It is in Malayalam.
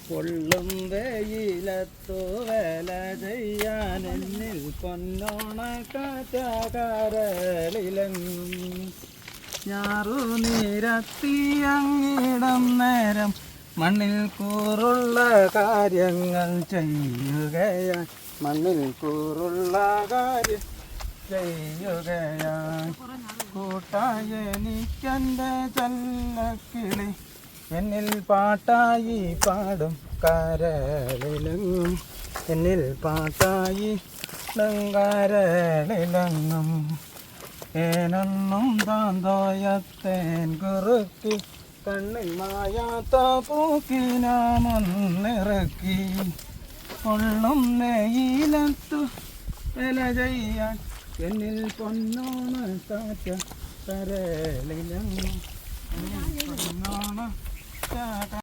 പൊള്ളും വെയിലത്തു വേല ചെയ്യാൻ എന്നിൽ പൊന്നോണ കാറ്റാകാരളിലെങ്ങും ഞാറു നീരത്തി അങ്ങിടം നേരം മണ്ണിൽ കൂറുള്ള കാര്യങ്ങൾ ചെയ്യുകയായി മണ്ണിൽ കൂറുള്ള കാര്യം ചെയ്യുകയായി കൂട്ടായി എനിക്കെൻ്റെ ചല്ലക്കിളി എന്നിൽ പാട്ടായി പാടും കരളിലെങ്ങും എന്നിൽ പാട്ടായി കരളിലെങ്ങും ഏനൊന്നും താന്തോയത്തേൻ കുറുക്കി കണ്ണിൽ മായാത്ത പൂക്കിനാമൊന്നിറക്കി പൊള്ളും നെയ്യിലത്തു വില ചെയ്യാൻ എന്നിൽ പൊന്നോണ കാറ്റ കരളിലെങ്ങും പൊന്നോണ